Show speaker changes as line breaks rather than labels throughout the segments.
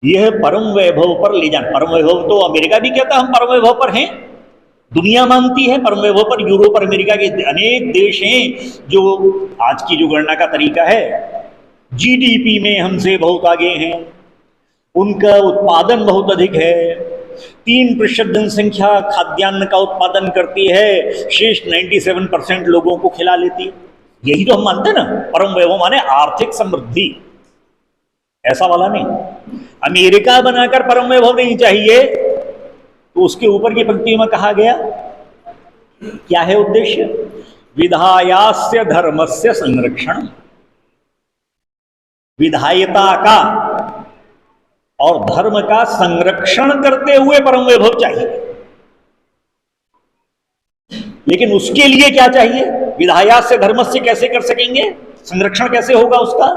यह परम वैभव पर ले जाना। परम वैभव तो अमेरिका भी कहता हम परम वैभव पर हैं, दुनिया मानती है परम वैभव पर। यूरोप और अमेरिका के अनेक देश हैं जो आज की जो गणना का तरीका है, जीडीपी में हमसे बहुत आगे हैं, उनका उत्पादन बहुत अधिक है। 3% जनसंख्या खाद्यान्न का उत्पादन करती है, शेष 97% लोगों को खिला लेती है। यही तो हम मानते हैं ना, परम वैभव माने आर्थिक समृद्धि, ऐसा वाला नहीं। अमेरिका बनाकर परम वैभव नहीं चाहिए, तो उसके ऊपर की पंक्ति में कहा गया क्या है उद्देश्य? विधायास्य धर्मस्य संरक्षण, विधायता का और धर्म का संरक्षण करते हुए परम वैभव चाहिए। लेकिन उसके लिए क्या चाहिए? विधायास्य धर्मस्य कैसे कर सकेंगे? संरक्षण कैसे होगा उसका?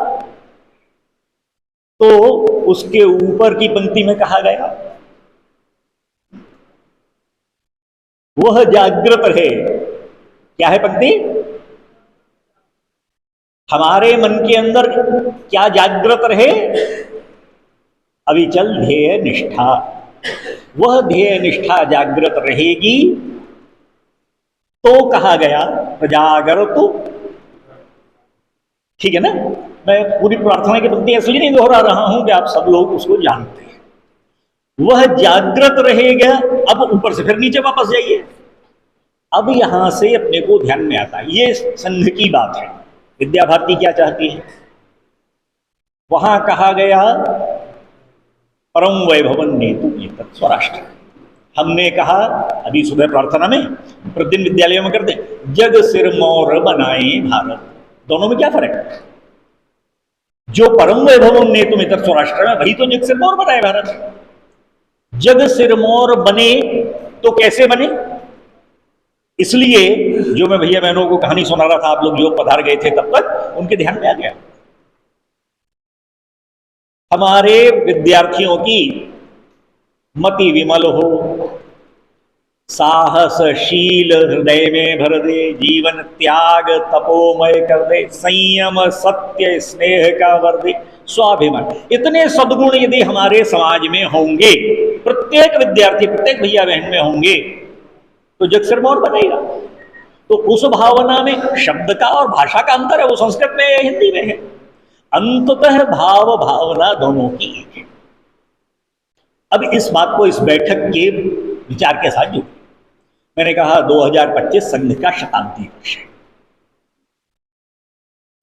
तो उसके ऊपर की पंक्ति में कहा गया वह जागृत रहे। क्या है पंक्ति? हमारे मन के अंदर क्या जागृत रहे? अविचल ध्येय निष्ठा। वह ध्येय निष्ठा जागृत रहेगी तो कहा गया प्रजागर तो, ठीक है ना। मैं पूरी प्रार्थना की पंक्ति इसलिए नहीं दोहरा रहा हूं कि आप सब लोग उसको जानते हैं। वह जागृत रहेगा। अब ऊपर से फिर नीचे वापस जाइए। अब यहां से अपने को ध्यान में आता है, ये संघ की बात है। विद्या भारती क्या चाहती है? वहां कहा गया परम वैभवन नेतु एतत् स्वराष्ट्र। हमने कहा अभी सुबह प्रार्थना में, प्रतिदिन विद्यालयों में करते, जग सिर मोर बनाए भारत। दोनों में क्या फर्क है? जो परम वैभवन नेतु एतत् स्वराष्ट्र है, वही तो जग सिर मोर बनाए भारत। जग सिर मोर बने तो कैसे बने? इसलिए जो मैं भैया बहनों को कहानी सुना रहा था, आप लोग जो पधार गए थे तब तक उनके ध्यान में आ गया। हमारे विद्यार्थियों की मति विमल हो, साहसशील हृदय में भर दे, जीवन त्याग तपोमय कर दे, संयम सत्य स्नेह का वर दे, स्वाभिमान। इतने सद्गुण यदि हमारे समाज में होंगे, प्रत्येक विद्यार्थी प्रत्येक भैया बहन में होंगे, तो जग सिर मोर बनेगा। तो उस भावना में शब्द का और भाषा का अंतर है, वो संस्कृत में है, हिंदी में है। अंततः भाव भावना दोनों की एक है। अब इस बात को इस बैठक के विचार के साथ जुड़े। मैंने कहा 2025 संघ का शताब्दी वर्ष है।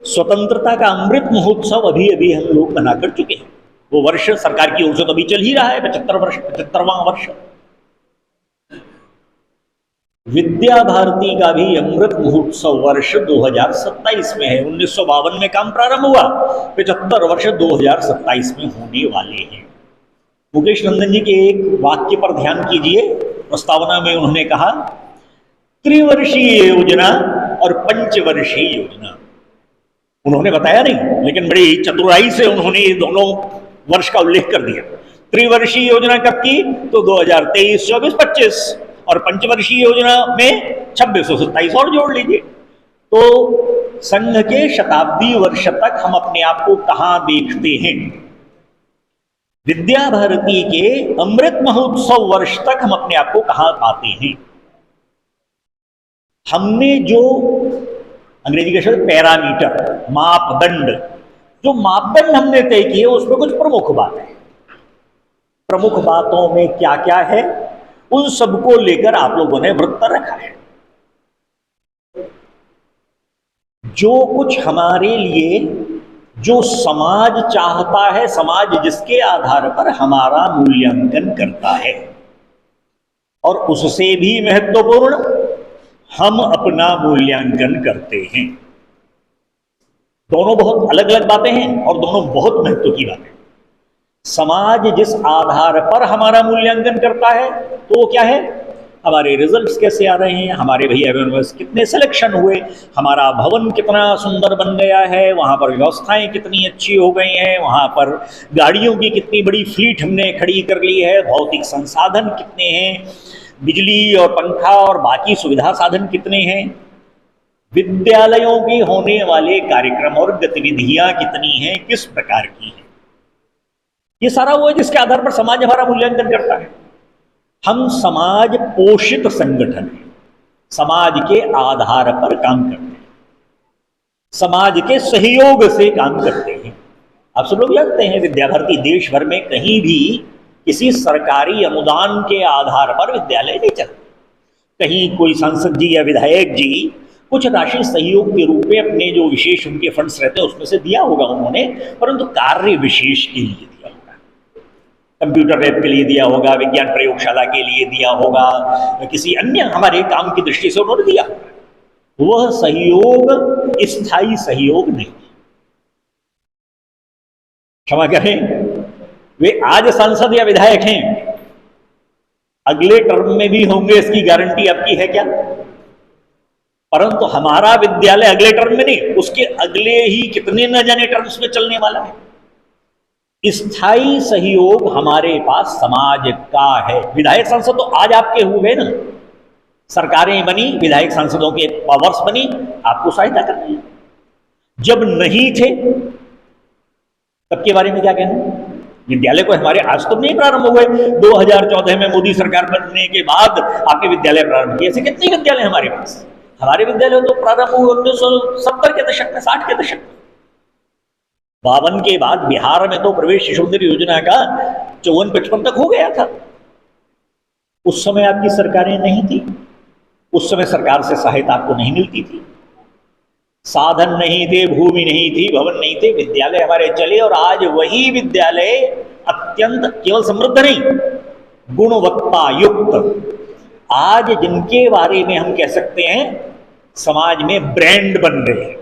स्वतंत्रता का अमृत महोत्सव अभी अभी हम लोग मना कर चुके हैं। वो वर्ष सरकार की ओर से तो अभी चल ही रहा है, 75वां वर्ष। विद्या भारती का भी अमृत महोत्सव वर्ष 2027 में है। 1952 में काम प्रारंभ हुआ, 75 वर्ष 2027 में होने वाले हैं। मुकेश नंदन जी के एक वाक्य पर ध्यान कीजिए। प्रस्तावना में उन्होंने कहा त्रिवर्षीय योजना और पंचवर्षीय योजना। उन्होंने बताया नहीं, लेकिन बड़ी चतुराई से उन्होंने ये दोनों वर्ष का उल्लेख कर दिया। त्रिवर्षीय योजना कब की? तो 2023, 24, 25, और पंचवर्षीय योजना में 26 और 27 और जोड़ लीजिए। तो संघ के शताब्दी वर्ष तक हम अपने आप को कहां देखते हैं? विद्या भारती के अमृत महोत्सव वर्ष तक हम अपने आप को कहां पाते हैं? हमने जो अंग्रेजी का शब्द पैरामीटर, मापदंड, जो मापदंड हमने तय किए उसमें कुछ प्रमुख बात है। प्रमुख बातों में क्या क्या है, उन सबको लेकर आप लोगों ने वृत्त रखा है। जो कुछ हमारे लिए, जो समाज चाहता है, समाज जिसके आधार पर हमारा मूल्यांकन करता है, और उससे भी महत्वपूर्ण हम अपना मूल्यांकन करते हैं। दोनों बहुत अलग अलग बातें हैं और दोनों बहुत महत्व की बातें। समाज जिस आधार पर हमारा मूल्यांकन करता है तो वो क्या है? हमारे रिजल्ट्स कैसे आ रहे हैं, हमारे भैया बहन कितने सिलेक्शन हुए, हमारा भवन कितना सुंदर बन गया है, वहाँ पर व्यवस्थाएं कितनी अच्छी हो गई हैं, वहाँ पर गाड़ियों की कितनी बड़ी फ्लीट हमने खड़ी कर ली है, भौतिक संसाधन कितने हैं, बिजली और पंखा और बाकी सुविधा साधन कितने हैं, विद्यालयों की होने वाले कार्यक्रम और गतिविधियां कितनी हैं, किस प्रकार की हैं। ये सारा वो है जिसके आधार पर समाज हमारा मूल्यांकन करता है। हम समाज पोषित संगठन है, समाज के आधार पर काम करते हैं, समाज के सहयोग से काम करते हैं। आप सब लोग जानते हैं विद्या भारती देश भर में कहीं भी किसी सरकारी अनुदान के आधार पर विद्यालय नहीं चलते। कहीं कोई सांसद जी या विधायक जी कुछ राशि सहयोग के रूप में अपने जो विशेष उनके फंड्स रहते हैं उसमें से दिया होगा उन्होंने, परंतु कार्य विशेष के लिए दिया होगा, कंप्यूटर लैब के लिए दिया होगा, विज्ञान प्रयोगशाला के लिए दिया होगा, किसी अन्य हमारे काम की दृष्टि से उन्होंने दिया होगा। वह सहयोग स्थायी सहयोग नहीं। क्षमा करें, वे आज सांसद या विधायक हैं, अगले टर्म में भी होंगे इसकी गारंटी आपकी है क्या? परंतु हमारा विद्यालय अगले टर्म में नहीं, उसके अगले ही कितने न जाने टर्म्स में चलने वाला है। स्थायी सहयोग हमारे पास समाज का है। विधायक सांसद तो आज आपके हुए ना, सरकारें बनी, विधायक सांसदों के पावर्स बनी, आपको सहायता करनी है। जब नहीं थे तब के बारे में क्या कहना? विद्यालय को हमारे आज तो नहीं प्रारंभ हुए, 2014 में मोदी सरकार बनने के बाद आपके विद्यालय प्रारंभ किए। ऐसे कितने विद्यालय हमारे पास? हमारे विद्यालय तो प्रारंभ हुए 1970 के दशक में, 60 के दशक में। 52 के बाद बिहार में तो प्रवेश शिशु मंदिर योजना का 54-55 तक हो गया था। उस समय आपकी सरकारें नहीं थी, उस समय सरकार से सहायता आपको नहीं मिलती थी, साधन नहीं थे, भूमि नहीं थी, भवन नहीं थे, विद्यालय हमारे चले। और आज वही विद्यालय अत्यंत केवल समृद्ध नहीं, गुणवत्ता युक्त, आज जिनके बारे में हम कह सकते हैं समाज में ब्रांड बन रहे हैं।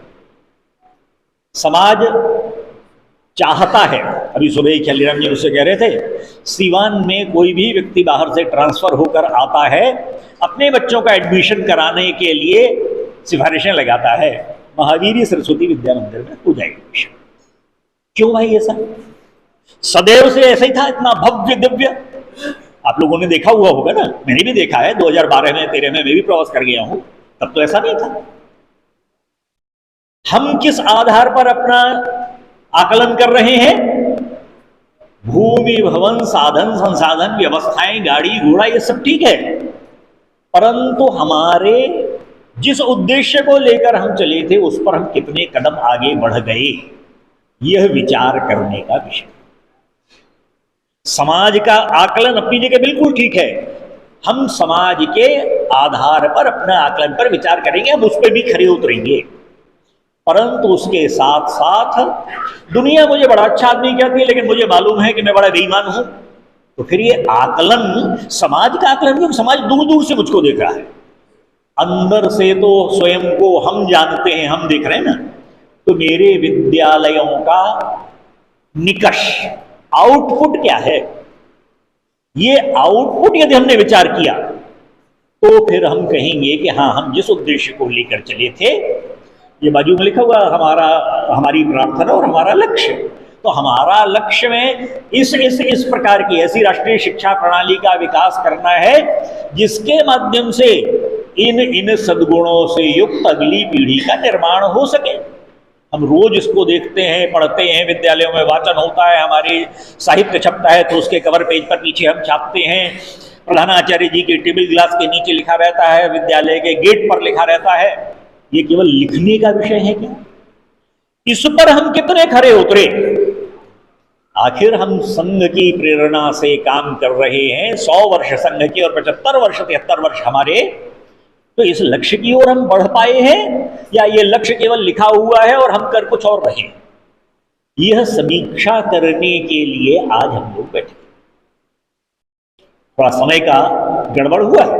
समाज चाहता है, अभी सुबह ही खलीराम जी मुझसे कह रहे थे, सीवान में कोई भी व्यक्ति बाहर से ट्रांसफर होकर आता है, अपने बच्चों का एडमिशन कराने के लिए सिफारिशें लगाता है, महावीरी सरस्वती विद्या मंदिर में हो जाएगा एडमिशन। क्यों भाई ऐसा? सदैव से ऐसा ही था, इतना भव्य दिव्य। आप लोगों ने देखा हुआ होगा ना, मैंने भी देखा है, 2012 में 13 में मैं भी प्रवास कर गया हूं, तब तो ऐसा नहीं था। हम किस आधार पर अपना आकलन कर रहे हैं? भूमि, भवन, साधन, संसाधन, व्यवस्थाएं, गाड़ी घोड़ा, ये सब ठीक है, परंतु हमारे जिस उद्देश्य को लेकर हम चले थे उस पर हम कितने कदम आगे बढ़ गए, यह विचार करने का विषय। समाज का आकलन अपनी जगह बिल्कुल ठीक है, हम समाज के आधार पर अपना आकलन पर विचार करेंगे, हम उस पर भी खरे उतरेंगे, परंतु उसके साथ साथ दुनिया मुझे बड़ा अच्छा आदमी कहती है लेकिन मुझे मालूम है कि मैं बड़ा बेईमान हूं, तो फिर ये आकलन समाज का आकलन नहीं, समाज दूर दूर से मुझको देख रहा है, अंदर से तो स्वयं को हम जानते हैं, हम देख रहे हैं ना। तो मेरे विद्यालयों का निकष, आउटपुट क्या है? ये आउटपुट यदि हमने विचार किया तो फिर हम कहेंगे कि हाँ, हम जिस उद्देश्य को लेकर चले थे, ये बाजू में लिखा हुआ हमारी प्रार्थना और हमारा लक्ष्य, तो हमारा लक्ष्य में इस प्रकार की ऐसी राष्ट्रीय शिक्षा प्रणाली का विकास करना है जिसके माध्यम से इन सद्गुणों से युक्त अगली पीढ़ी का निर्माण हो सके। हम रोज इसको देखते हैं, पढ़ते हैं, विद्यालयों में वाचन होता है, हमारे साहित्य छपता है तो उसके कवर पेज पर पीछे हम छापते हैं, प्रधानाचार्य जी के टेबल ग्लास के नीचे लिखा रहता है, विद्यालय के गेट पर लिखा रहता है। ये केवल लिखने का विषय है क्या? इस पर हम कितने खरे उतरे? आखिर हम संघ की प्रेरणा से काम कर रहे हैं, 100 वर्ष संघ के और 75 वर्ष 73 वर्ष हमारे, तो इस लक्ष्य की ओर हम बढ़ पाए हैं या ये लक्ष्य केवल लिखा हुआ है और हम कर कुछ और रहे? यह समीक्षा करने के लिए आज हम लोग बैठे। थोड़ा समय का गड़बड़ हुआ है,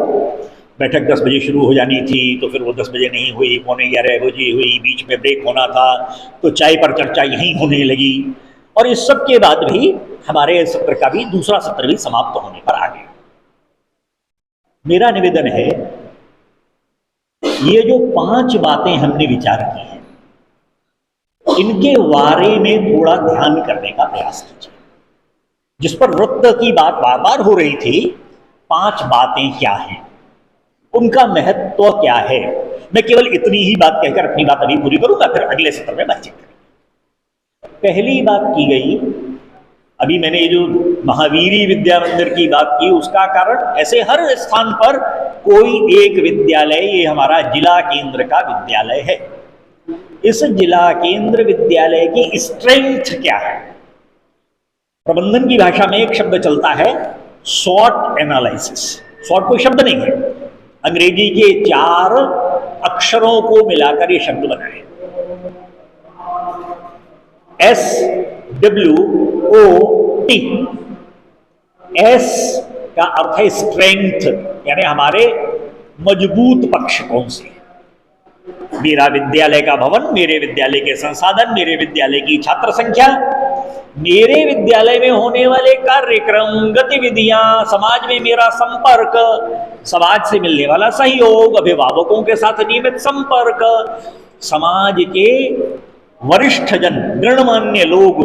बैठक 10 बजे शुरू हो जानी थी तो फिर वो 10 बजे नहीं हुई, 11:15 बजे हुई, बीच में ब्रेक होना था तो चाय पर चर्चा यहीं होने लगी, और इस सब के बाद भी हमारे सत्र का भी दूसरा सत्र भी समाप्त होने पर आ गया। मेरा निवेदन है, ये जो 5 बातें हमने विचार की हैं, इनके बारे में थोड़ा ध्यान करने का प्रयास कीजिए। जिस पर वृत्त की बात बार बार हो रही थी, 5 बातें क्या हैं, उनका महत्व क्या है, मैं केवल इतनी ही बात कहकर अपनी बात अभी पूरी करूंगा, फिर अगले सत्र में बातचीत करेंगे। पहली बात की गई अभी मैंने ये जो महावीरी विद्या मंदिर की बात की, उसका कारण ऐसे हर स्थान पर कोई एक विद्यालय, ये हमारा जिला केंद्र का विद्यालय है। इस जिला केंद्र विद्यालय की स्ट्रेंथ क्या है? प्रबंधन की भाषा में एक शब्द चलता है शॉर्ट एनालिसिस। शॉर्ट कोई शब्द नहीं है, अंग्रेजी के 4 अक्षरों को मिलाकर ये शब्द बना है, SWOT। S का अर्थ है स्ट्रेंथ, यानी हमारे मजबूत पक्ष कौन से। मेरा विद्यालय का भवन, मेरे विद्यालय के संसाधन, मेरे विद्यालय की छात्र संख्या, मेरे विद्यालय में होने वाले कार्यक्रम, गतिविधियां, समाज में मेरा संपर्क, समाज से मिलने वाला सहयोग, अभिभावकों के साथ नियमित संपर्क, समाज के वरिष्ठ जन, गणमान्य लोग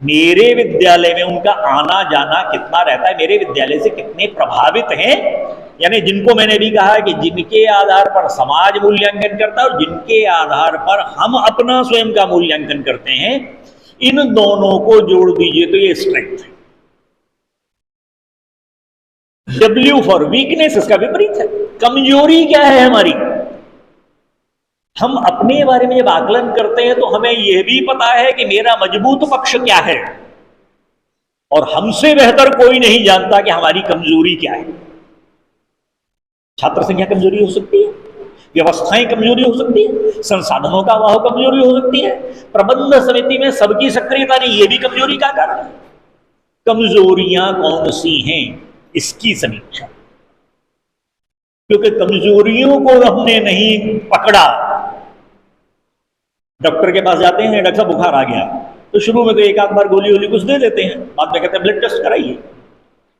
मेरे विद्यालय में उनका आना जाना कितना रहता है, मेरे विद्यालय से कितने प्रभावित हैं। यानी जिनको मैंने भी कहा है कि जिनके आधार पर समाज मूल्यांकन करता है और जिनके आधार पर हम अपना स्वयं का मूल्यांकन करते हैं, इन दोनों को जोड़ दीजिए तो ये स्ट्रेंथ है। W फॉर वीकनेस, इसका विपरीत है। कमजोरी क्या है हमारी? हम अपने बारे में जब आकलन करते हैं तो हमें यह भी पता है कि मेरा मजबूत पक्ष क्या है, और हमसे बेहतर कोई नहीं जानता कि हमारी कमजोरी क्या है। छात्र संख्या कमजोरी हो सकती है, व्यवस्थाएं कमजोरी हो सकती है, संसाधनों का अभाव कमजोरी हो सकती है, प्रबंध समिति में सबकी सक्रियता नहीं, ये भी कमजोरी का कारण है। कमजोरियां कौन सी हैं, इसकी समीक्षा, क्योंकि कमजोरियों को हमने नहीं पकड़ा। डॉक्टर के पास जाते हैं, डॉक्टर साहब बुखार आ गया, तो शुरू में तो एक आध बार गोली वोली कुछ दे देते हैं, बाद में कहते हैं ब्लड टेस्ट कराइए,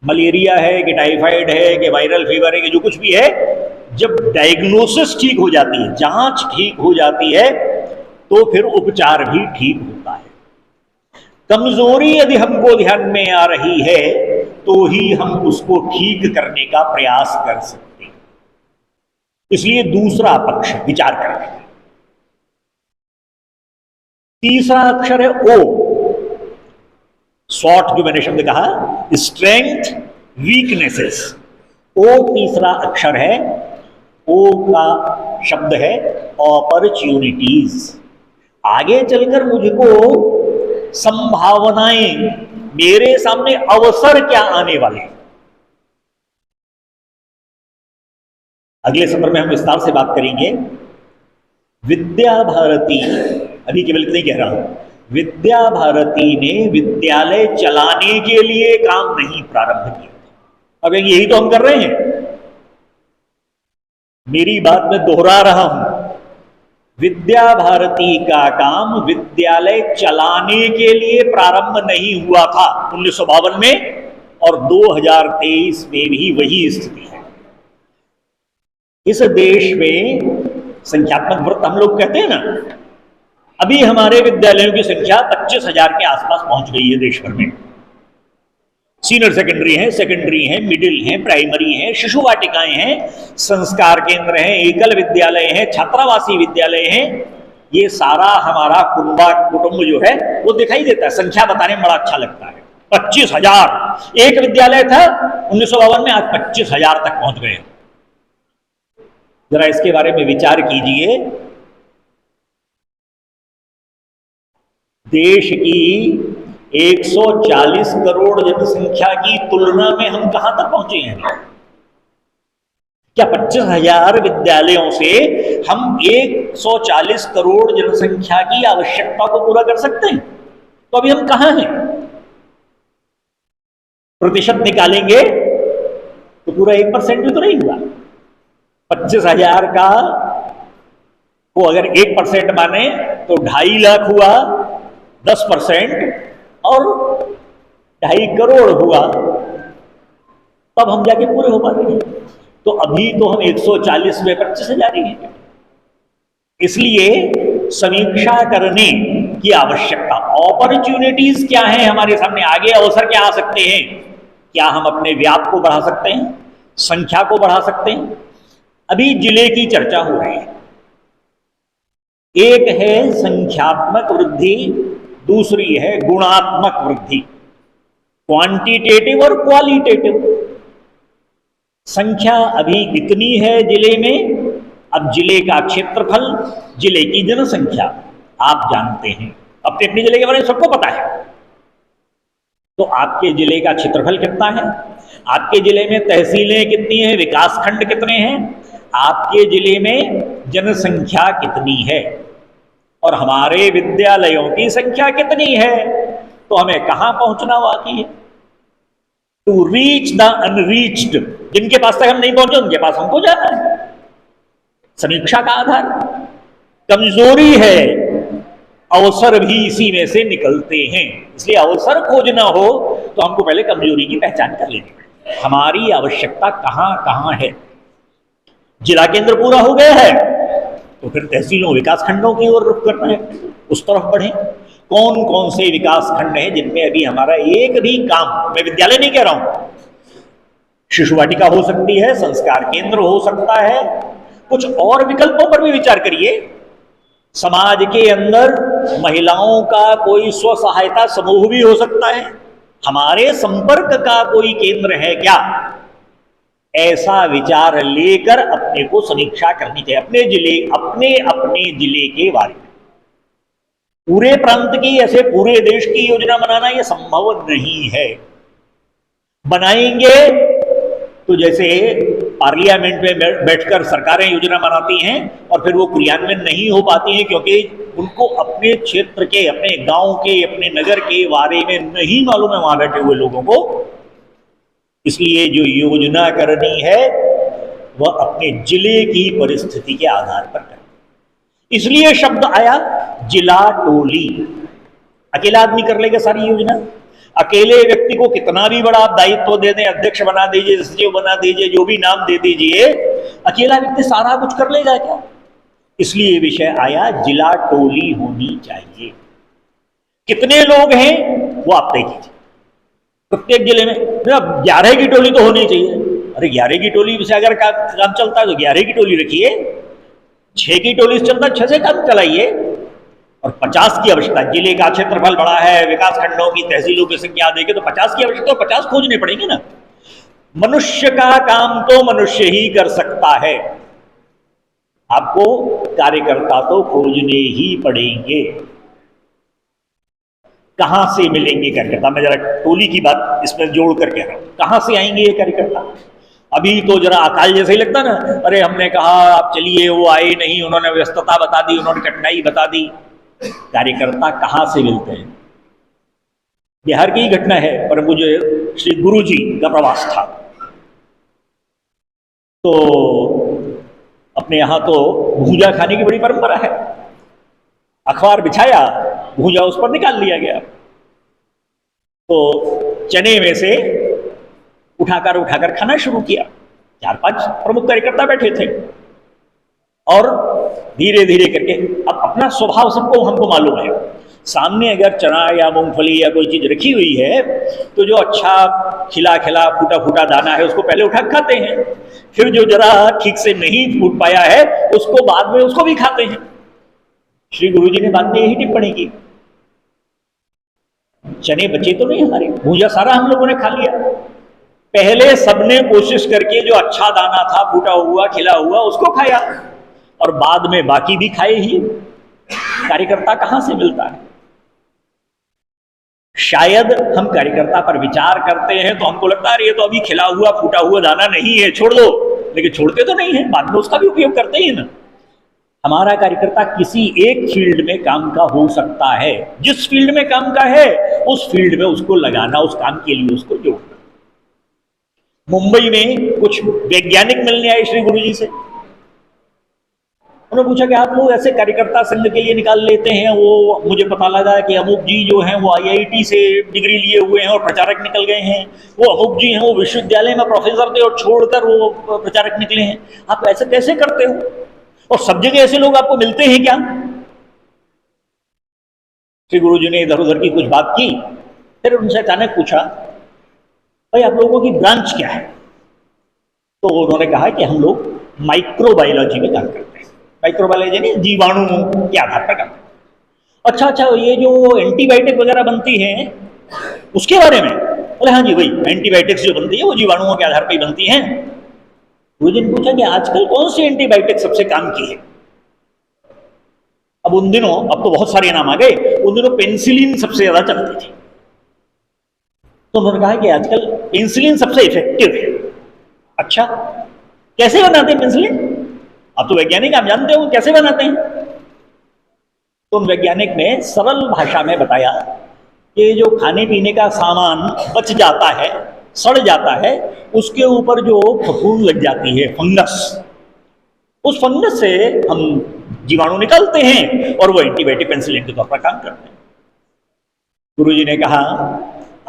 मलेरिया है कि टाइफाइड है कि वायरल फीवर है कि जो कुछ भी है। जब डायग्नोसिस ठीक हो जाती है, जांच ठीक हो जाती है, तो फिर उपचार भी ठीक होता है। कमजोरी यदि हमको ध्यान में आ रही है तो ही हम उसको ठीक करने का प्रयास कर सकते हैं। इसलिए दूसरा पक्ष विचार करने का। तीसरा अक्षर है O, शॉर्ट जो मैंने शब्द कहा, स्ट्रेंथ, वीकनेसेस। O तीसरा अक्षर है। O का शब्द है अपॉर्चुनिटीज। आगे चलकर मुझको संभावनाएं, मेरे सामने अवसर क्या आने वाले, अगले सत्र में हम विस्तार से बात करेंगे। विद्या भारती, अभी केवल इतना ही कह रहा हूं, विद्या भारती ने विद्यालय चलाने के लिए काम नहीं प्रारंभ किया। अब यही तो हम कर रहे हैं। मेरी बात मैं दोहरा रहा हूं, विद्या भारती का काम विद्यालय चलाने के लिए प्रारंभ नहीं हुआ था 1952 में, और 2023 में भी वही स्थिति है। इस देश में संख्यात्मक वृत्त हम लोग कहते हैं ना, अभी हमारे विद्यालयों की संख्या 25,000 के आसपास पहुंच गई है देश भर में। सीनियर सेकेंडरी है, सेकेंडरी है, मिडिल है, प्राइमरी है, शिशु वाटिकाएं हैं, संस्कार केंद्र हैं, एकल विद्यालय हैं, छात्रावासी विद्यालय हैं। ये सारा हमारा कुटुंब जो है वो दिखाई देता है। संख्या बताने में बड़ा अच्छा लगता है। 25,000 एक विद्यालय था 1952 में, आज 25,000 तक पहुंच गए। जरा इसके बारे में विचार कीजिए। देश की 140 करोड़ जनसंख्या की तुलना में हम कहां तक पहुंचे हैं? क्या 25,000 विद्यालयों से हम 140 करोड़ जनसंख्या की आवश्यकता को पूरा कर सकते हैं? तो अभी हम कहां हैं? प्रतिशत निकालेंगे तो पूरा 1% भी तो नहीं हुआ। 25,000 का को अगर 1% माने तो 2.5 लाख हुआ, 10% और 2.5 करोड़ हुआ, तब हम जाके पूरे हो पाते हैं। तो अभी तो हम 140 में 25,000 ही हैं। इसलिए समीक्षा करने की आवश्यकता। अपॉर्चुनिटीज क्या है हमारे सामने, आगे अवसर क्या आ सकते हैं? क्या हम अपने व्याप को बढ़ा सकते हैं, संख्या को बढ़ा सकते हैं? अभी जिले की चर्चा हो रही है। एक है संख्यात्मक वृद्धि, दूसरी है गुणात्मक वृद्धि। क्वांटिटेटिव और क्वालिटेटिव। संख्या अभी कितनी है जिले में? अब जिले का क्षेत्रफल, जिले की जनसंख्या आप जानते हैं, अपने अपने जिले के बारे में सबको पता है। तो आपके जिले का क्षेत्रफल कितना है, आपके जिले में तहसीलें कितनी हैं, विकासखंड कितने हैं, आपके जिले में जनसंख्या कितनी है और हमारे विद्यालयों की संख्या कितनी है, तो हमें कहां पहुंचना बाकी है? To reach the unreached. जिनके पास तक हम नहीं पहुंचे उनके पास हमको जाना है। समीक्षा का आधार कमजोरी है, अवसर भी इसी में से निकलते हैं। इसलिए अवसर खोजना हो तो हमको पहले कमजोरी की पहचान कर लेनी पड़ेगी। हमारी आवश्यकता कहां कहां है? जिला केंद्र पूरा हो गया है तो फिर तहसीलों विकासखंडों की ओर रुख करना है, उस तरफ बढ़े। कौन कौन से विकासखंड हैं जिनमें अभी हमारा एक भी काम, मैं विद्यालय नहीं कह रहा हूं, शिशु वाटिका हो सकती है, संस्कार केंद्र हो सकता है, कुछ और विकल्पों पर भी विचार करिए। समाज के अंदर महिलाओं का कोई स्व सहायता समूह भी हो सकता है, हमारे संपर्क का कोई केंद्र है क्या? ऐसा विचार लेकर अपने को समीक्षा करनी चाहिए अपने जिले के बारे में। पूरे प्रांत की, ऐसे पूरे देश की योजना बनाना यह संभव नहीं है। बनाएंगे तो जैसे पार्लियामेंट में बैठकर सरकारें योजना बनाती हैं और फिर वो क्रियान्वयन नहीं हो पाती हैं क्योंकि उनको अपने क्षेत्र के, अपने गांव के, अपने नगर के बारे में नहीं मालूम है वहां बैठे हुए लोगों को। इसलिए जो योजना करनी है वह अपने जिले की परिस्थिति के आधार पर करनी। इसलिए शब्द आया जिला टोली। अकेला आदमी कर लेगा सारी योजना? अकेले व्यक्ति को कितना भी बड़ा आप दायित्व दे दें, अध्यक्ष बना दीजिए, सचिव बना दीजिए, जो भी नाम दे दीजिए, अकेला व्यक्ति सारा कुछ कर लेगा क्या? इसलिए विषय आया जिला टोली होनी चाहिए। कितने लोग हैं वो आप तय कीजिए। प्रत्येक जिले में 11 की टोली तो होनी चाहिए। अरे 11 की टोली से अगर काम चलता है तो 11 की टोली रखिए, 6 की टोली से चलता है 6 से काम चलाइए। और 50 की आवश्यकता, जिले का क्षेत्रफल बड़ा है, विकास खंडों की, तहसीलों की संख्या देखे तो 50 की आवश्यकता, 50 खोजने पड़ेंगे ना। मनुष्य का काम तो मनुष्य ही कर सकता है, आपको कार्यकर्ता तो खोजने ही पड़ेंगे। कहां से मिलेंगे कार्यकर्ता? मैं जरा टोली की बात इसमें जोड़ कर कह रहा हूं, कहां से आएंगे ये कार्यकर्ता? अभी तो जरा अकाल जैसे ही लगता ना, अरे हमने कहा आप चलिए, वो आए नहीं, उन्होंने व्यस्तता बता दी, उन्होंने कठिनाई बता दी। कार्यकर्ता कहां से मिलते हैं? बिहार की ही घटना है, पर मुझे श्री गुरु जी का प्रवास था तो अपने यहां तो भूजा खाने की बड़ी परंपरा है। अखबार बिछाया, भूजा उस पर निकाल लिया गया, तो चने में से उठाकर खाना शुरू किया। 4-5 प्रमुख कार्यकर्ता बैठे थे और धीरे धीरे करके, अब अपना स्वभाव सबको हमको मालूम है, सामने अगर चना या मूंगफली या कोई चीज रखी हुई है तो जो अच्छा खिला फूटा फूटा दाना है उसको पहले उठा खाते हैं, फिर जो जरा ठीक से नहीं फूट पाया है उसको बाद में उसको भी खाते हैं। श्री गुरु जी ने बाद में यही टिप्पणी की, चने बचे तो नहीं हमारे, भूजा सारा हम लोगों ने खा लिया। पहले सबने कोशिश करके जो अच्छा दाना था, फूटा हुआ खिला हुआ, उसको खाया और बाद में बाकी भी खाए ही। कार्यकर्ता कहां से मिलता है? शायद हम कार्यकर्ता पर विचार करते हैं तो हमको लगता है ये तो अभी खिला हुआ फूटा हुआ दाना नहीं है, छोड़ दो, लेकिन छोड़ते तो नहीं है, बाद में उसका भी उपयोग करते ही ना। हमारा कार्यकर्ता किसी एक फील्ड में काम का हो सकता है, जिस फील्ड में काम का है उस फील्ड में उसको लगाना, उस काम के लिए उसको जोड़ना। मुंबई में कुछ वैज्ञानिक मिलने आए श्री गुरु जी से, उन्होंने पूछा कि आप लोग ऐसे कार्यकर्ता संघ के लिए निकाल लेते हैं, वो मुझे पता लगा कि अमुक जी जो हैं वो IIT से डिग्री लिए हुए हैं और प्रचारक निकल गए हैं, वो अमुक जी हैं वो विश्वविद्यालय में प्रोफेसर थे और छोड़कर वो प्रचारक निकले हैं, आप ऐसे कैसे करते हो? और सब जगह ऐसे लोग आपको मिलते हैं क्या? श्री गुरु जी ने इधर उधर की कुछ बात की, फिर उनसे अचानक पूछा, भाई आप लोगों की ब्रांच क्या है? तो उन्होंने कहा कि हम लोग माइक्रोबायोलॉजी में काम करते हैं। माइक्रोबायोलॉजी ने जीवाणु के आधार पर काम करते हैं। अच्छा, ये जो एंटीबायोटिक वगैरह बनती हैं उसके बारे में? बोले हाँ जी वही एंटीबायोटिक्स जो बनती है वो जीवाणुओं के आधार पर ही बनती हैं। गुरुजी ने पूछा कि आजकल कौन सी एंटीबायोटिक सबसे काम की है? अब उन दिनों, अब तो बहुत सारे नाम आ गए, उन दिनों पेनिसिलिन सबसे ज्यादा चलती थी। तो उन्होंने कहा कि आजकल पेनिसिलिन सबसे इफेक्टिव है। अच्छा, कैसे बनाते हैं पेनिसिलिन? अब तो वैज्ञानिक आप जानते हो कैसे बनाते हैं। तो उन वैज्ञानिक ने सरल भाषा में बताया कि जो खाने पीने का सामान बच जाता है, सड़ जाता है, उसके ऊपर जो फफूंद लग जाती है, फंगस, उस फंगस से हम जीवाणु निकालते हैं और वो एंटीबायोटिक पेनिसिलिन के तौर पर काम करते हैं। गुरुजी ने कहा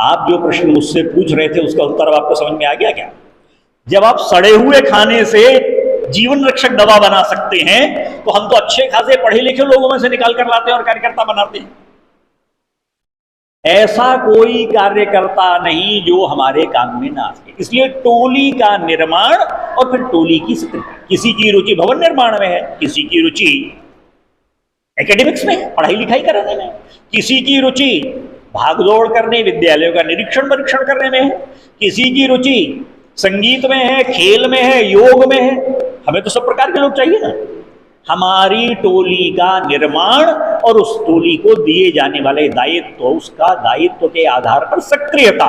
आप जो प्रश्न मुझसे पूछ रहे थे उसका उत्तर अब आपको समझ में आ गया क्या? जब आप सड़े हुए खाने से जीवन रक्षक दवा बना सकते हैं तो हम तो अच्छे खासे पढ़े लिखे लोगों में से निकाल कर लाते हैं और कार्यकर्ता बनाते हैं। ऐसा कोई कार्यकर्ता नहीं जो हमारे काम में ना आ सके। इसलिए टोली का निर्माण और फिर टोली की सक्रियता। किसी की रुचि भवन निर्माण में है, किसी की रुचि एकेडमिक्स में, पढ़ाई लिखाई कराने में, किसी की रुचि भागदौड़ करने, विद्यालयों का निरीक्षण परीक्षण करने में है, किसी की रुचि संगीत में है, खेल में है, योग में है। हमें तो सब प्रकार के लोग चाहिए ना। हमारी टोली का निर्माण और उस टोली को दिए जाने वाले दायित्व, उसका दायित्व के आधार पर सक्रियता।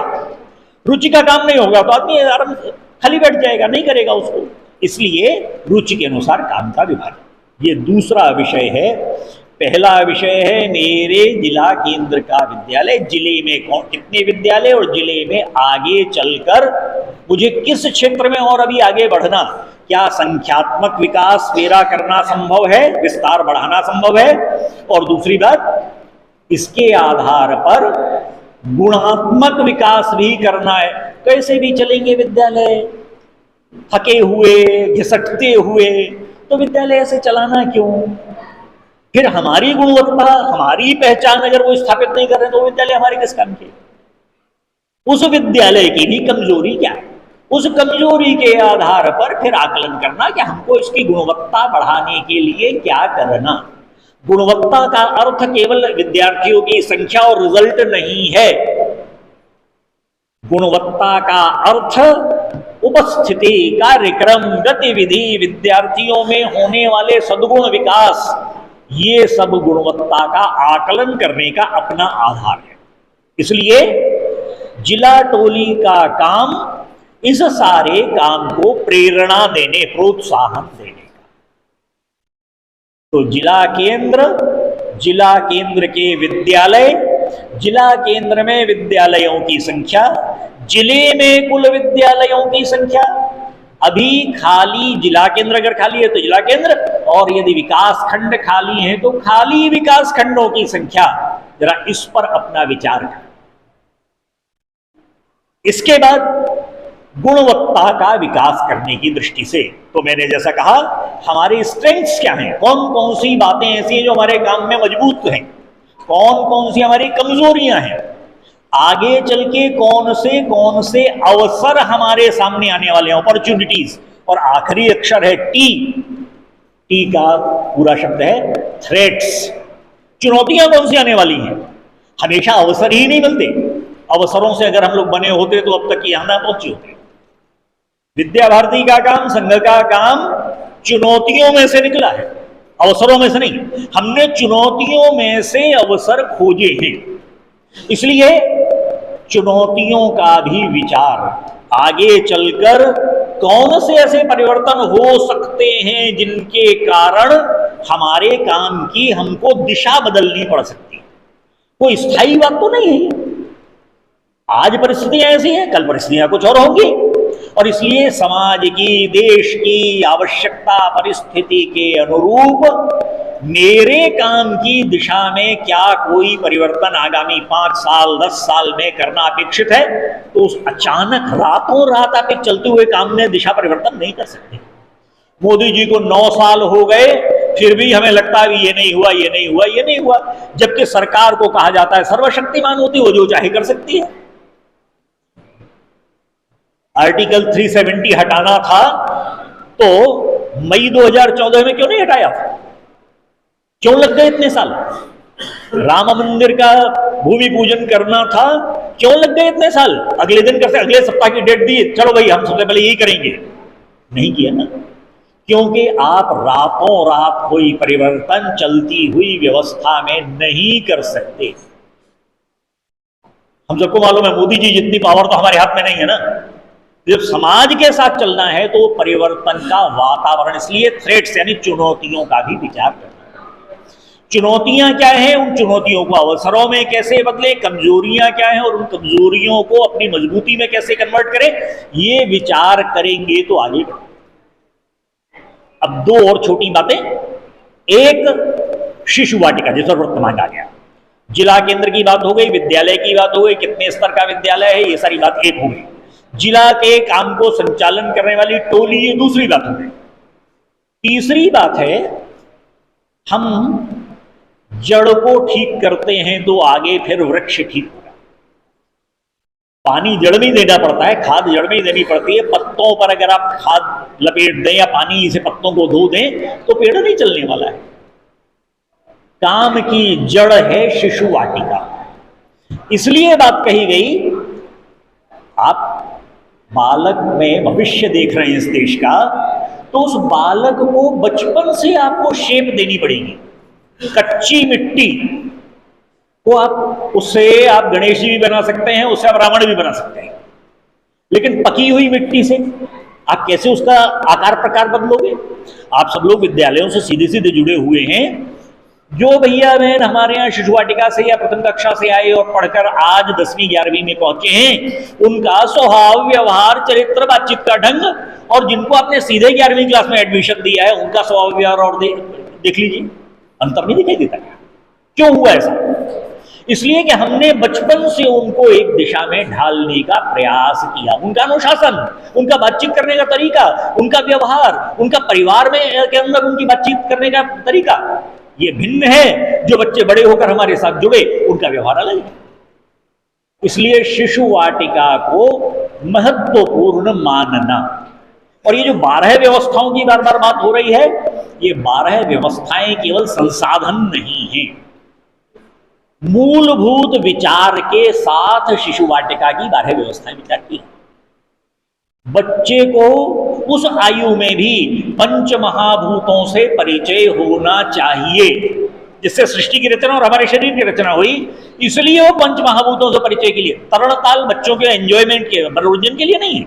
रुचि का काम नहीं होगा तो आदमी आराम से खाली बैठ जाएगा, नहीं करेगा उसको। इसलिए रुचि के अनुसार काम का विभाजन। ये दूसरा विषय है। पहला विषय है मेरे जिला केंद्र का विद्यालय, जिले में कौन कितने विद्यालय और जिले में आगे चलकर मुझे किस क्षेत्र में और अभी आगे बढ़ना, क्या संख्यात्मक विकास मेरा करना संभव है, विस्तार बढ़ाना संभव है, और दूसरी बात इसके आधार पर गुणात्मक विकास भी करना है। कैसे भी चलेंगे विद्यालय थके हुए, घिसटते हुए, तो विद्यालय ऐसे चलाना क्यों? फिर हमारी गुणवत्ता, हमारी पहचान अगर वो स्थापित नहीं कर रहे तो विद्यालय हमारे किस काम के? उस विद्यालय की भी कमजोरी क्या है, उस कमजोरी के आधार पर फिर आकलन करना कि हमको इसकी गुणवत्ता बढ़ाने के लिए क्या करना। गुणवत्ता का अर्थ केवल विद्यार्थियों की संख्या और रिजल्ट नहीं है। गुणवत्ता का अर्थ उपस्थिति, कार्यक्रम, गतिविधि, विद्यार्थियों में होने वाले सद्गुण विकास, ये सब गुणवत्ता का आकलन करने का अपना आधार है। इसलिए जिला टोली का काम इस सारे काम को प्रेरणा देने, प्रोत्साहन देने का। तो जिला केंद्र के विद्यालय, जिला केंद्र में विद्यालयों की संख्या, जिले में कुल विद्यालयों की संख्या। अभी खाली जिला केंद्र अगर खाली है तो जिला केंद्र, और यदि विकास खंड खाली है तो खाली विकास खंडों की संख्या। जरा इस पर अपना विचार करें। इसके बाद गुणवत्ता का विकास करने की दृष्टि से, तो मैंने जैसा कहा हमारे स्ट्रेंथ्स क्या हैं, कौन कौन सी बातें ऐसी हैं जो हमारे काम में मजबूत हैं, कौन कौन सी हमारी कमजोरियां हैं, आगे चल के कौन से अवसर हमारे सामने आने वाले हैं, अपॉर्चुनिटीज। और आखिरी अक्षर है टी। टी का पूरा शब्द है थ्रेट्स। चुनौतियां कौन सी आने वाली हैं? हमेशा अवसर ही नहीं मिलते। अवसरों से अगर हम लोग बने होते तो अब तक यहां ना पहुंचे होते। विद्या भारती का काम, संघ का काम चुनौतियों में से निकला है, अवसरों में से नहीं। हमने चुनौतियों में से अवसर खोजे हैं। इसलिए चुनौतियों का भी विचार, आगे चलकर कौन से ऐसे परिवर्तन हो सकते हैं जिनके कारण हमारे काम की हमको दिशा बदलनी पड़ सकती है। कोई स्थायी बात तो नहीं है। आज परिस्थितियां ऐसी हैं, कल परिस्थितियां कुछ और होंगी। और इसलिए समाज की, देश की आवश्यकता परिस्थिति के अनुरूप मेरे काम की दिशा में क्या कोई परिवर्तन आगामी 5 साल 10 साल में करना अपेक्षित है, तो उस अचानक रातों रात आप एक चलते हुए काम में दिशा परिवर्तन नहीं कर सकते। मोदी जी को 9 साल हो गए, फिर भी हमें लगता है ये नहीं हुआ, ये नहीं हुआ, ये नहीं हुआ, जबकि सरकार को कहा जाता है सर्वशक्तिमान होती, वो जो चाहे कर सकती है। आर्टिकल 370 हटाना था तो मई 2014 में क्यों नहीं हटाया? क्यों लग गए इतने साल? राम मंदिर का भूमि पूजन करना था, क्यों लग गए इतने साल? अगले दिन करते, अगले सप्ताह की डेट दी, चलो भाई हम सबसे पहले यही करेंगे। नहीं किया ना, क्योंकि आप रातों रात कोई परिवर्तन चलती हुई व्यवस्था में नहीं कर सकते। हम सबको मालूम है मोदी जी जितनी पावर तो हमारे हाथ में नहीं है ना। जब समाज के साथ चलना है तो परिवर्तन का वातावरण, इसलिए थ्रेट्स यानी चुनौतियों का भी विचार करना। चुनौतियां क्या हैं, उन चुनौतियों को अवसरों में कैसे बदले, कमजोरियां क्या हैं और उन कमजोरियों को अपनी मजबूती में कैसे कन्वर्ट करें, ये विचार करेंगे तो आगे बढ़ेंगे। अब दो और छोटी बातें, एक शिशु वाटिका जिस पर वक्त मांगा गया, जिला केंद्र की बात हो गई, विद्यालय की बात हो गई, कितने स्तर का विद्यालय है, ये सारी बात एक हो गई। जिला के काम को संचालन करने वाली टोली, ये दूसरी बात हो गई। तीसरी बात है, हम जड़ को ठीक करते हैं तो आगे फिर वृक्ष ठीक होगा। पानी जड़ में देना पड़ता है, खाद जड़ में देनी पड़ती है। पत्तों पर अगर आप खाद लपेट दें या पानी से पत्तों को धो दें तो पेड़ नहीं चलने वाला है। काम की जड़ है शिशु वाटिका। इसलिए बात कही गई, आप बालक में भविष्य देख रहे हैं इस देश का, तो उस बालक को बचपन से आपको शेप देनी पड़ेगी। कच्ची मिट्टी को आप, उससे आप गणेश जी भी बना सकते हैं, उससे आप रावण भी बना सकते हैं, लेकिन पकी हुई मिट्टी से आप कैसे उसका आकार प्रकार बदलोगे? आप सब लोग विद्यालयों से सीधे सीधे जुड़े हुए हैं। जो भैया बहन हमारे यहाँ शिशु वाटिका से या प्रथम कक्षा से आए और पढ़कर आज 10वीं 11वीं में पहुंचे हैं, उनका स्वभाव, व्यवहार, चरित्र, बातचीत का ढंग, और जिनको आपने सीधे 11वीं क्लास में एडमिशन दिया है उनका स्वभाव व्यवहार और देख लीजिए, अंतर नहीं दिखाई देता क्या? क्यों हुआ ऐसा? इसलिए कि हमने बचपन से उनको एक दिशा में ढालने का प्रयास किया। उनका अनुशासन, उनका बातचीत करने का तरीका, उनका व्यवहार, उनका परिवार में के अंदर उनकी बातचीत करने का तरीका ये भिन्न है। जो बच्चे बड़े होकर हमारे साथ जुड़े उनका व्यवहार अलग है। इसलिए शिशु वाटिका को महत्वपूर्ण मानना। और ये जो 12 व्यवस्थाओं की बार बार बात हो रही है, ये 12 व्यवस्थाएं केवल संसाधन नहीं है, मूलभूत विचार के साथ शिशु वाटिका की 12 व्यवस्थाएं विचार की। बच्चे को उस आयु में भी पंच महाभूतों से परिचय होना चाहिए, जिससे सृष्टि की रचना और हमारे शरीर की रचना हुई। इसलिए वो पंच महाभूतों से परिचय के लिए, तरण ताल बच्चों के एंजॉयमेंट के, मनोरंजन के लिए नहीं है।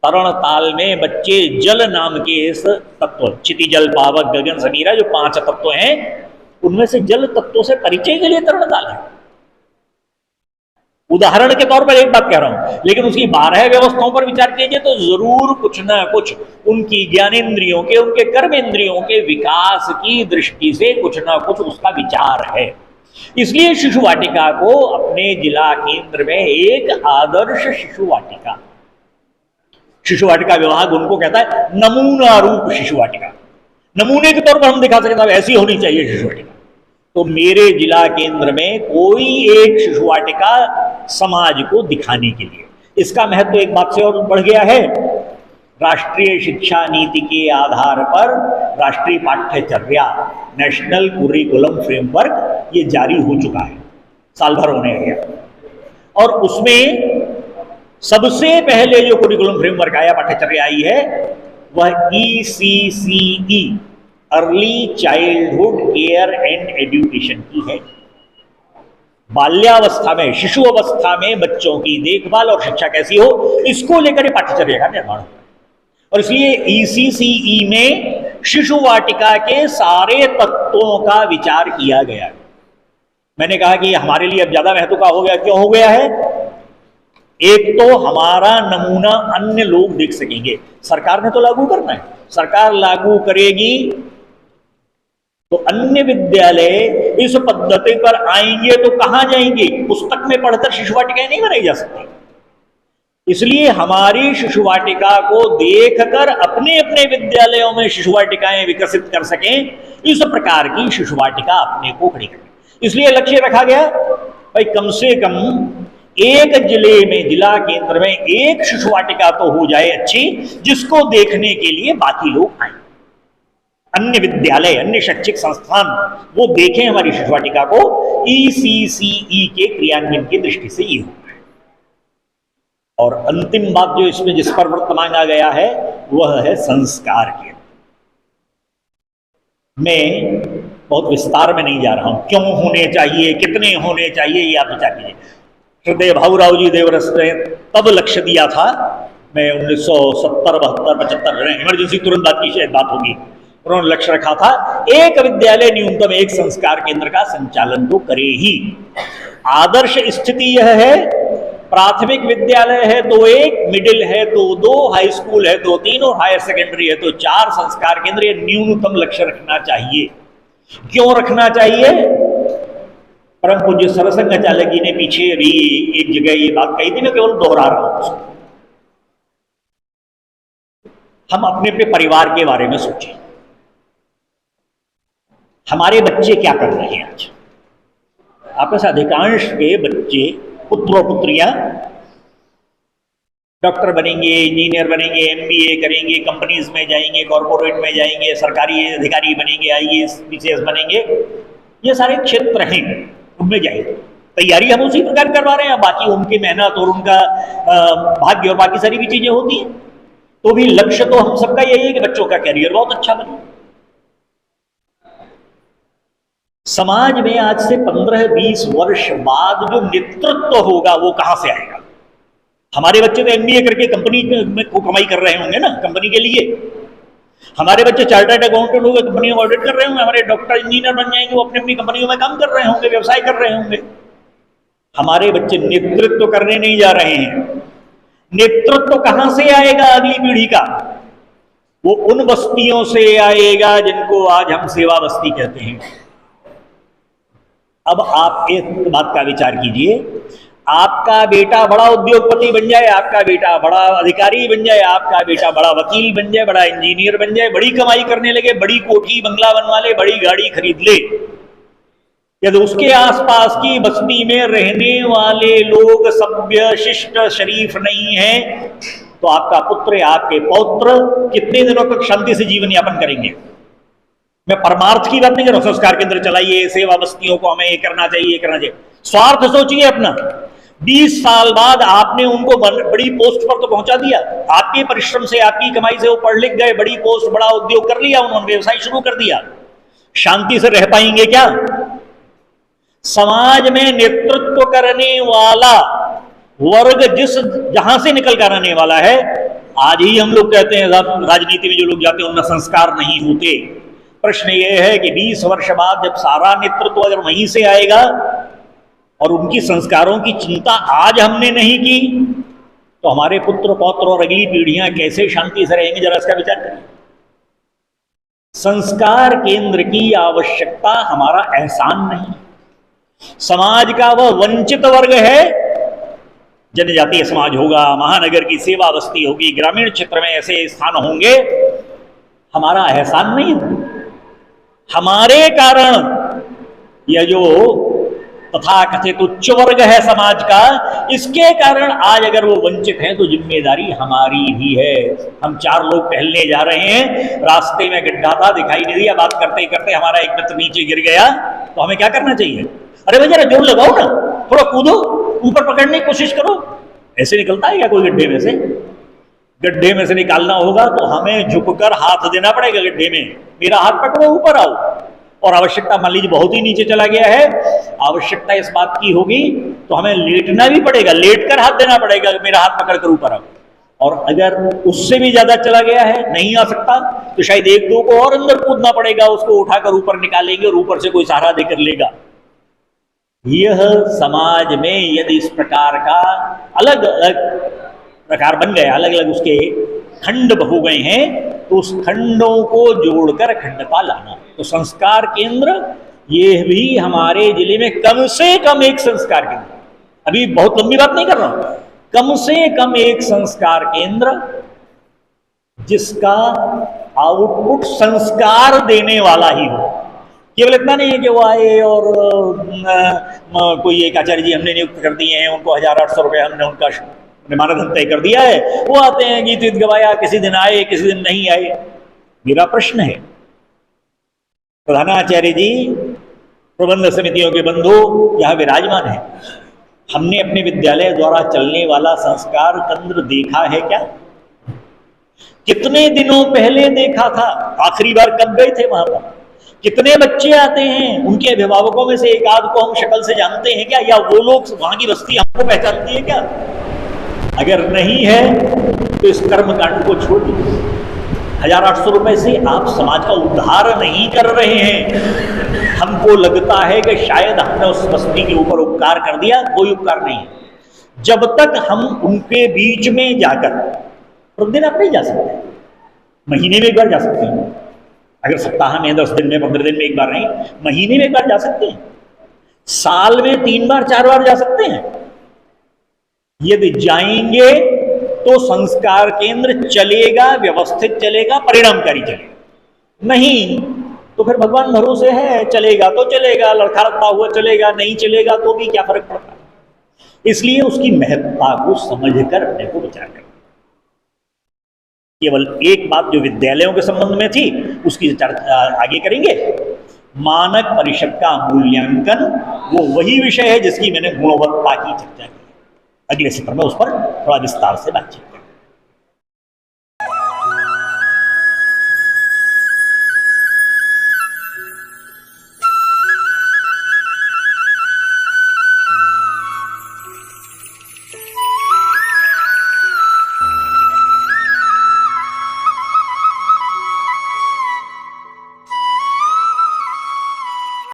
तरण ताल में बच्चे जल नाम के इस तत्व, क्षिति, जल, पावक, गगन, समीरा, जो 5 तत्व हैं, उनमें से जल तत्वों से परिचय के लिए तरण ताल है। उदाहरण के तौर पर एक बात कह रहा हूं, लेकिन उसकी 12 व्यवस्थाओं पर विचार कीजिए तो जरूर कुछ ना कुछ उनकी ज्ञानेंद्रियों के, उनके कर्मेंद्रियों के विकास की दृष्टि से कुछ ना कुछ उसका विचार है। इसलिए शिशु वाटिका को अपने जिला केंद्र में एक आदर्श शिशु वाटिका, शिशु वाटिका विभाग उनको कहता है नमूना रूप शिशु वाटिका। नमूने के तौर पर हम दिखा सकते हैं ऐसी होनी चाहिए शिशु वाटिका। तो मेरे जिला केंद्र में कोई एक शिशु वाटिका समाज को दिखाने के लिए, इसका महत्व एक बात से और बढ़ गया है। राष्ट्रीय शिक्षा नीति के आधार पर राष्ट्रीय पाठ्यचर्या, नेशनल कुरिकुलम फ्रेमवर्क, ये जारी हो चुका है, साल भर होने गया। और उसमें सबसे पहले जो कुरिकुलम फ्रेमवर्क आया, पाठ्यचर्या आई है, वह ECCE, early childhood care and education की है। बाल्यावस्था में, शिशु अवस्था में बच्चों की देखभाल और शिक्षा कैसी हो, इसको लेकर पाठ्यचर्या का निर्माण हुआ। और इसलिए ECCE में शिशु वाटिका के सारे तत्वों का विचार किया गया है। मैंने कहा कि हमारे लिए अब ज्यादा महत्व का हो गया। क्यों हो गया है? एक तो हमारा नमूना अन्य लोग देख सकेंगे। सरकार ने तो लागू करना है, सरकार लागू करेगी तो अन्य विद्यालय इस पद्धति पर आएंगे तो कहां जाएंगे? पुस्तक में पढ़कर शिशु वाटिकाएं नहीं बनाई जा सकती। इसलिए हमारी शिशु वाटिका को देखकर अपने अपने विद्यालयों में शिशु वाटिकाएं विकसित कर सकें, इस प्रकार की शिशु वाटिका अपने को खड़ी करें। इसलिए लक्ष्य रखा गया भाई कम से कम एक जिले में, जिला केंद्र में एक शिशु वाटिका तो हो जाए अच्छी, जिसको देखने के लिए बाकी लोग आए। अन्य विद्यालय, अन्य शैक्षिक संस्थान वो देखें हमारी शिशु वाटिका को ECCE के क्रियान्वयन की दृष्टि से ये होगा। और अंतिम बात जो इसमें जिस पर व्रत मांगा गया है वह है संस्कार के। मैं बहुत विस्तार में नहीं जा रहा हूं, क्यों होने चाहिए, कितने होने चाहिए, ये आप विचार कीजिए। हृदय भाऊराव जी देवरस ने तब लक्ष्य दिया था, मैं 1970, 72, 75 इमरजेंसी तुरंत बात की शायद बात होगी, उन्होंने लक्ष्य रखा था एक विद्यालय न्यूनतम एक संस्कार केंद्र का संचालन तो करे ही। आदर्श स्थिति यह है, प्राथमिक विद्यालय है तो एक, मिडिल है तो दो, हाई स्कूल है तो तीन और हायर सेकेंडरी है तो 4 संस्कार केंद्र, ये न्यूनतम लक्ष्य रखना चाहिए। क्यों रखना चाहिए? परम पूज्य सरसंघचालक जी ने पीछे भी एक जगह ये बात कही थी, मैं केवल दोहरा रहा हूं उसको। हम अपने अपने परिवार के बारे में सोचें, हमारे बच्चे क्या कर रहे हैं आज। आप में से अधिकांश के बच्चे, पुत्र और पुत्रियां डॉक्टर बनेंगे, इंजीनियर बनेंगे, MBA करेंगे, कंपनीज में जाएंगे, कॉर्पोरेट में जाएंगे, सरकारी अधिकारी बनेंगे, IAS PCS बनेंगे, ये सारे क्षेत्र हैं, उनमें जाएंगे। तैयारी हम उसी प्रकार करवा रहे हैं, बाकी उनकी मेहनत और उनका भाग्य और बाकी सारी भी चीजें होती हैं। तो भी लक्ष्य तो हम सबका यही है कि बच्चों का कैरियर बहुत अच्छा बने। समाज में आज से 15-20 वर्ष बाद जो नेतृत्व होगा वो कहां से आएगा? हमारे बच्चे तो MBA करके कंपनी में कमाई कर रहे होंगे ना, कंपनी के लिए। हमारे बच्चे चार्टर्ड अकाउंटेंट होंगे, कंपनी में ऑडिट कर रहे होंगे। हमारे डॉक्टर इंजीनियर बन जाएंगे, वो अपनी अपनी कंपनियों में काम कर रहे होंगे, व्यवसाय कर रहे होंगे। हमारे बच्चे नेतृत्व करने नहीं जा रहे हैं। नेतृत्व कहां से आएगा अगली पीढ़ी का? वो उन बस्तियों से आएगा जिनको आज हम सेवा बस्ती कहते हैं। अब आप एक बात का विचार कीजिए, आपका बेटा बड़ा उद्योगपति बन जाए, आपका बेटा बड़ा अधिकारी बन जाए, आपका बेटा बड़ा वकील बन जाए, बड़ा इंजीनियर बन जाए, बड़ी कमाई करने लगे, बड़ी कोठी बंगला बनवा ले, बड़ी गाड़ी खरीद ले, यदि उसके आसपास की बस्ती में रहने वाले लोग सभ्य, शिष्ट, शरीफ नहीं हैं, तो आपका पुत्र, आपके पौत्र कितने दिनों तक शांति से जीवन यापन करेंगे? मैं परमार्थ की बात नहीं कर रहा हूं, संस्कार केंद्र चलाइए, सेवा बस्तियों को हमें ये करना चाहिए, ये करना चाहिए। स्वार्थ सोचिए अपना। 20 साल बाद आपने उनको बड़ी पोस्ट पर तो पहुंचा दिया, आपके परिश्रम से, आपकी कमाई से वो पढ़ लिख गए, बड़ी पोस्ट, बड़ा उद्योग कर लिया, उन्होंने व्यवसाय शुरू कर दिया। शांति से रह पाएंगे क्या? समाज में नेतृत्व करने वाला वर्ग जहां से निकल कर आने वाला है, आज ही हम लोग कहते हैं राजनीति में जो लोग जाते हैं उनमें संस्कार नहीं होते। प्रश्न यह है कि 20 वर्ष बाद जब सारा नेतृत्व अगर वहीं से आएगा और उनकी संस्कारों की चिंता आज हमने नहीं की, तो हमारे पुत्र पौत्र और अगली पीढ़ियां कैसे शांति से रहेंगी? जरा इसका विचार करिए। संस्कार केंद्र की आवश्यकता हमारा एहसान नहीं। समाज का वह वंचित वर्ग है, जनजातीय समाज होगा, महानगर की सेवा बस्ती होगी, ग्रामीण क्षेत्र में ऐसे स्थान होंगे, हमारा एहसान नहीं है। हमारे कारण यह जो तथाकथित उच्च वर्ग है समाज का, इसके कारण आज अगर वो वंचित हैं तो जिम्मेदारी हमारी भी है। हम 4 लोग टहलने जा रहे हैं, रास्ते में गड्ढा था, दिखाई नहीं दिया, बात करते करते हमारा एक मित्र नीचे गिर गया, तो हमें क्या करना चाहिए? अरे भाई जरा जोर लगाओ ना, थोड़ा कूदो, ऊपर पकड़ने की कोशिश करो। ऐसे निकलता है क्या कोई गड्ढे में से? गड्ढे में से निकालना होगा तो हमें झुककर हाथ देना पड़ेगा गड्ढे में, मेरा हाथ पकड़ो, ऊपर आओ। और आवश्यकता मान लीजिए बहुत ही नीचे चला गया है, आवश्यकता इस बात की होगी तो हमें लेटना भी पड़ेगा, लेटकर हाथ देना पड़ेगा, मेरा हाथ पकड़कर ऊपर आओ। और अगर उससे भी ज्यादा चला गया है, नहीं आ सकता, तो शायद 1-2 को और अंदर कूदना पड़ेगा, उसको उठाकर ऊपर निकालेंगे और ऊपर से कोई सहारा देकर लेगा। यह समाज में यदि इस प्रकार का अलग अलग प्रकार बन गए, अलग अलग उसके खंड हो गए हैं, तो उस खंडों को जोड़कर अखंडता लाना। तो संस्कार केंद्र ये भी हमारे जिले में कम से कम एक संस्कार केंद्र, अभी बहुत लंबी बात नहीं कर रहा हूं, कम से कम एक संस्कार केंद्र जिसका आउटपुट संस्कार देने वाला ही हो। केवल इतना नहीं है कि वो आए और कोई एक आचार्य जी हमने नियुक्त कर दिए हैं, उनको 1800 रुपये हमने उनका मानधन तय कर दिया है, वो आते हैं, गीत गीत गवाया, किसी दिन आए किसी दिन नहीं आए। मेरा प्रश्न है प्रधानाचार्य जी, प्रबंध समितियों के बंधु यह विराजमान है। हमने अपने विद्यालय द्वारा चलने वाला संस्कार केंद्र देखा है क्या? कितने दिनों पहले देखा था? आखिरी बार कब गए थे वहां पर? कितने बच्चे आते हैं? उनके अभिभावकों में से एक आध को हम शक्ल से जानते हैं क्या? या वो लोग वहां की बस्ती हमको पहचानती है क्या? अगर नहीं है तो इस कर्मकांड को छोड़ दीजिए। 1800 रुपए से आप समाज का उद्धार नहीं कर रहे हैं। हमको लगता है कि शायद हमने उस बस्ती के ऊपर उपकार कर दिया। कोई उपकार नहीं है। जब तक हम उनके बीच में जाकर, प्रतिदिन आप नहीं जा सकते, महीने में एक बार जा सकते हैं। अगर सप्ताह में 10 दिन में 15 दिन में एक बार नहीं, महीने में एक बार जा सकते हैं। साल में 3 बार 4 बार जा सकते हैं। यदि जाएंगे तो संस्कार केंद्र चलेगा, व्यवस्थित चलेगा, परिणामकारी चलेगा। नहीं तो फिर भगवान भरोसे है, चलेगा तो चलेगा, लड़खा रखता हुआ चलेगा, नहीं चलेगा तो भी क्या फर्क पड़ता है। इसलिए उसकी महत्ता को समझकर अपने को विचार करना। केवल एक बात जो विद्यालयों के संबंध में थी उसकी चर्चा आगे करेंगे। मानक परिषद का मूल्यांकन वो वही विषय है जिसकी मैंने गुणवत्ता की चर्चा की। अगले सत्र में उस पर थोड़ा विस्तार से बातचीत करेंगे।